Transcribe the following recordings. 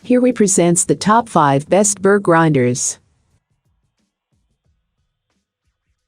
Here we presents the top 5 best Burr grinders.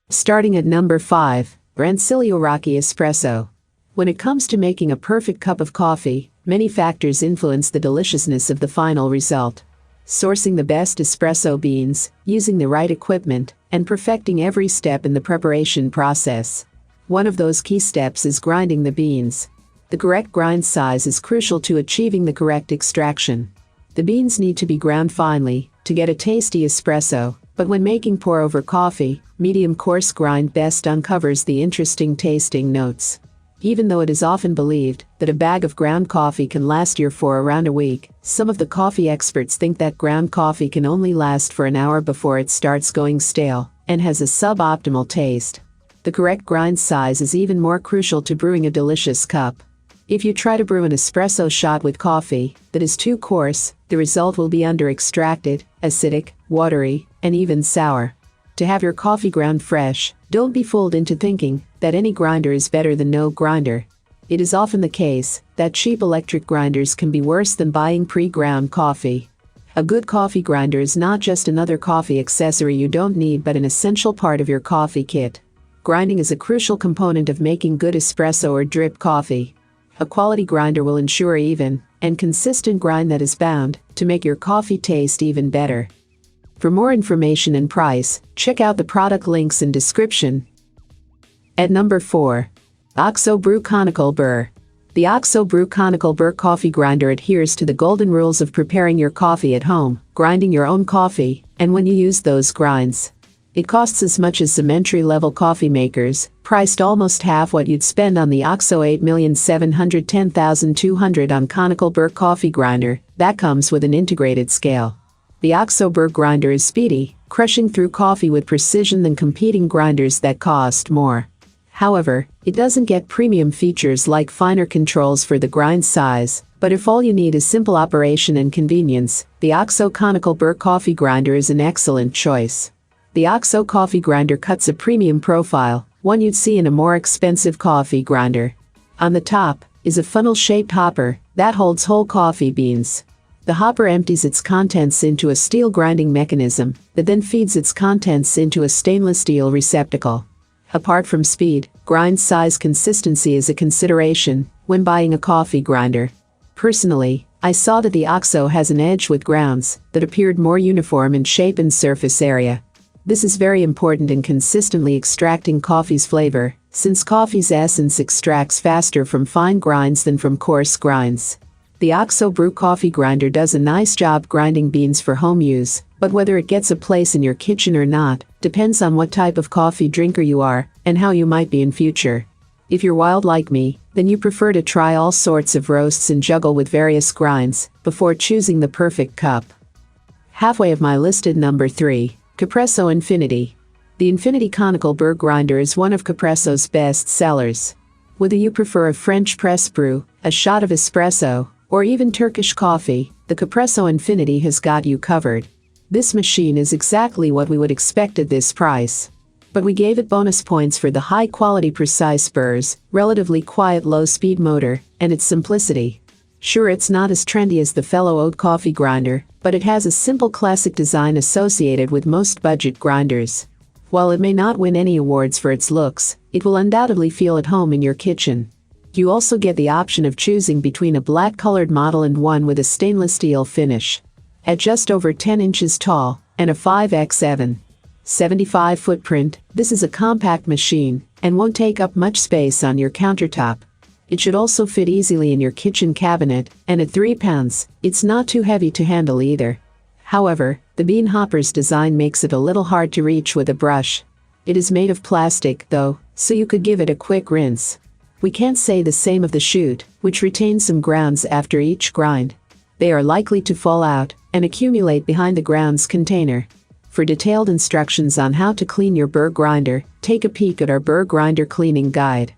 Starting at number 5, Rancilio Rocky Espresso. When it comes to making a perfect cup of coffee, many factors influence the deliciousness of the final result. Sourcing the best espresso beans, using the right equipment, and perfecting every step in the preparation process. One of those key steps is grinding the beans. The correct grind size is crucial to achieving the correct extraction. The beans need to be ground finely to get a tasty espresso, but when making pour-over coffee, medium coarse grind best uncovers the interesting tasting notes. Even though it is often believed that a bag of ground coffee can last you for around a week, some of the coffee experts think that ground coffee can only last for an hour before it starts going stale and has a suboptimal taste. The correct grind size is even more crucial to brewing a delicious cup. If you try to brew an espresso shot with coffee that is too coarse, the result will be under-extracted, acidic, watery, and even sour. To have your coffee ground fresh, don't be fooled into thinking that any grinder is better than no grinder. It is often the case that cheap electric grinders can be worse than buying pre-ground coffee. A good coffee grinder is not just another coffee accessory you don't need but an essential part of your coffee kit. Grinding is a crucial component of making good espresso or drip coffee. A quality grinder will ensure even and consistent grind that is bound to make your coffee taste even better. For more information and price, check out the product links in description. At number 4. OXO Brew Conical Burr. The OXO Brew Conical Burr coffee grinder adheres to the golden rules of preparing your coffee at home, grinding your own coffee, and when you use those grinds. It costs as much as some entry-level coffee makers, priced almost half what you'd spend on the OXO 8,710,200 on Conical Burr coffee grinder that comes with an integrated scale. The OXO Burr grinder is speedy, crushing through coffee with precision than competing grinders that cost more. However, it doesn't get premium features like finer controls for the grind size, but if all you need is simple operation and convenience, the OXO Conical Burr coffee grinder is an excellent choice. The OXO coffee grinder cuts a premium profile, one you'd see in a more expensive coffee grinder. On the top is a funnel-shaped hopper that holds whole coffee beans. The hopper empties its contents into a steel grinding mechanism that then feeds its contents into a stainless steel receptacle. Apart from speed, grind size consistency is a consideration when buying a coffee grinder. Personally, I saw that the OXO has an edge with grounds that appeared more uniform in shape and surface area. This is very important in consistently extracting coffee's flavor, since coffee's essence extracts faster from fine grinds than from coarse grinds. The OXO Brew coffee grinder does a nice job grinding beans for home use, but whether it gets a place in your kitchen or not depends on what type of coffee drinker you are and how you might be in future. If you're wild like me, then you prefer to try all sorts of roasts and juggle with various grinds before choosing the perfect cup. Halfway of my list at number 3. Capresso Infinity. The Infinity Conical Burr grinder is one of Capresso's best sellers. Whether you prefer a French press brew, a shot of espresso, or even Turkish coffee, the Capresso Infinity has got you covered. This machine is exactly what we would expect at this price. But we gave it bonus points for the high-quality precise burrs, relatively quiet low-speed motor, and its simplicity. Sure, it's not as trendy as the fellow oat coffee grinder, but it has a simple classic design associated with most budget grinders. While it may not win any awards for its looks, it will undoubtedly feel at home in your kitchen. You also get the option of choosing between a black-colored model and one with a stainless steel finish. At just over 10 inches tall and a 5x75 footprint, this is a compact machine and won't take up much space on your countertop. It should also fit easily in your kitchen cabinet, and at 3 pounds, it's not too heavy to handle either. However, the bean hopper's design makes it a little hard to reach with a brush. It is made of plastic, though, so you could give it a quick rinse. We can't say the same of the chute, which retains some grounds after each grind. They are likely to fall out and accumulate behind the grounds container. For detailed instructions on how to clean your Burr grinder, take a peek at our Burr grinder cleaning guide.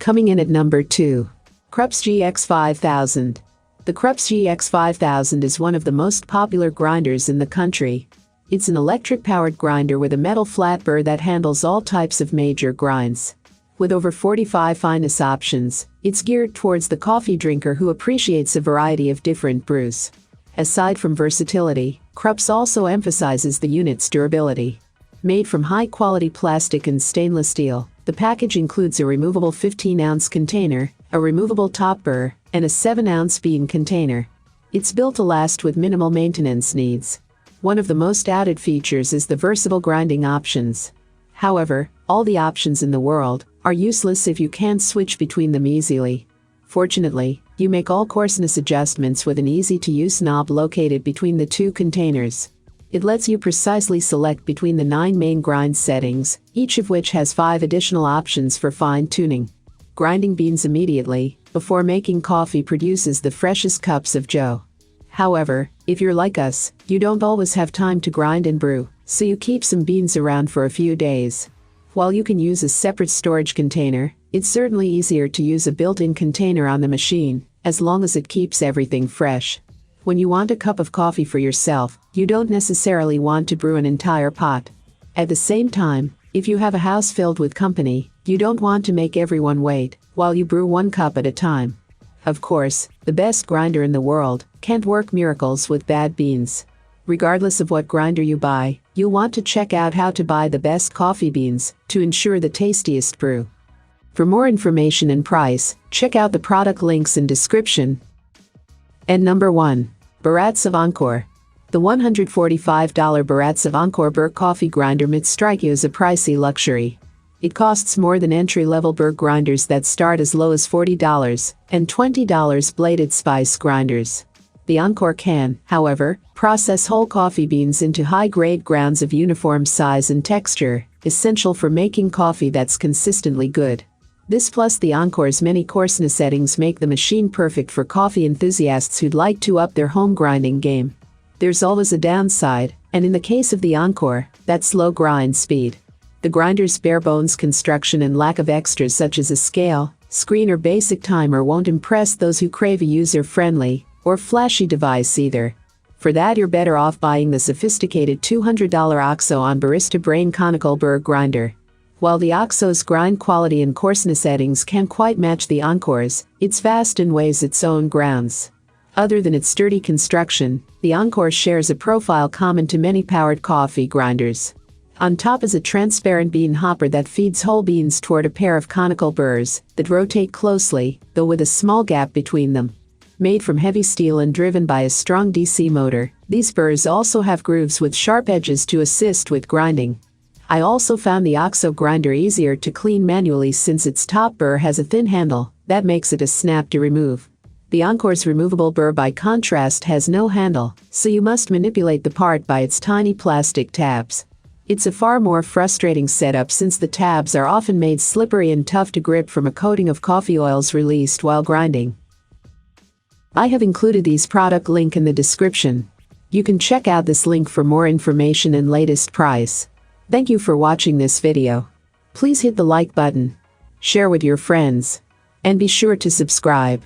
Coming in at number 2. Krups GX5000. The Krups GX5000 is one of the most popular grinders in the country. It's an electric-powered grinder with a metal flat burr that handles all types of major grinds. With over 45 fineness options, it's geared towards the coffee drinker who appreciates a variety of different brews. Aside from versatility, Krups also emphasizes the unit's durability. Made from high-quality plastic and stainless steel, the package includes a removable 15-ounce container, a removable top burr, and a 7-ounce bean container. It's built to last with minimal maintenance needs. One of the most added features is the versatile grinding options. However, all the options in the world are useless if you can't switch between them easily. Fortunately, you make all coarseness adjustments with an easy-to-use knob located between the two containers. It lets you precisely select between the 9 main grind settings, each of which has 5 additional options for fine-tuning. Grinding beans immediately before making coffee produces the freshest cups of joe. However, if you're like us, you don't always have time to grind and brew, so you keep some beans around for a few days. While you can use a separate storage container, it's certainly easier to use a built-in container on the machine, as long as it keeps everything fresh. When you want a cup of coffee for yourself, you don't necessarily want to brew an entire pot. At the same time, if you have a house filled with company, you don't want to make everyone wait while you brew 1 cup at a time. Of course, the best grinder in the world can't work miracles with bad beans. Regardless of what grinder you buy, you'll want to check out how to buy the best coffee beans to ensure the tastiest brew. For more information and price, check out the product links in description. And number 1. Baratza Encore. The $145 Baratza Encore Burr coffee grinder might strike you as a pricey luxury. It costs more than entry-level Burr grinders that start as low as $40 and $20 bladed spice grinders. The Encore can, however, process whole coffee beans into high-grade grounds of uniform size and texture, essential for making coffee that's consistently good. This plus the Encore's many coarseness settings make the machine perfect for coffee enthusiasts who'd like to up their home grinding game. There's always a downside, and in the case of the Encore, that's low grind speed. The grinder's bare-bones construction and lack of extras such as a scale, screen or basic timer won't impress those who crave a user-friendly or flashy device either. For that, you're better off buying the sophisticated $200 OXO on Barista Brain Conical Burr grinder. While the OXO's grind quality and coarseness settings can't quite match the Encore's, it's vast and weighs its own grounds. Other than its sturdy construction, the Encore shares a profile common to many powered coffee grinders. On top is a transparent bean hopper that feeds whole beans toward a pair of conical burrs that rotate closely, though with a small gap between them. Made from heavy steel and driven by a strong DC motor, these burrs also have grooves with sharp edges to assist with grinding. I also found the OXO grinder easier to clean manually since its top burr has a thin handle that makes it a snap to remove. The Encore's removable burr by contrast has no handle, so you must manipulate the part by its tiny plastic tabs. It's a far more frustrating setup since the tabs are often made slippery and tough to grip from a coating of coffee oils released while grinding. I have included these product link in the description. You can check out this link for more information and latest price. Thank you for watching this video. Please hit the like button, share with your friends, and be sure to subscribe.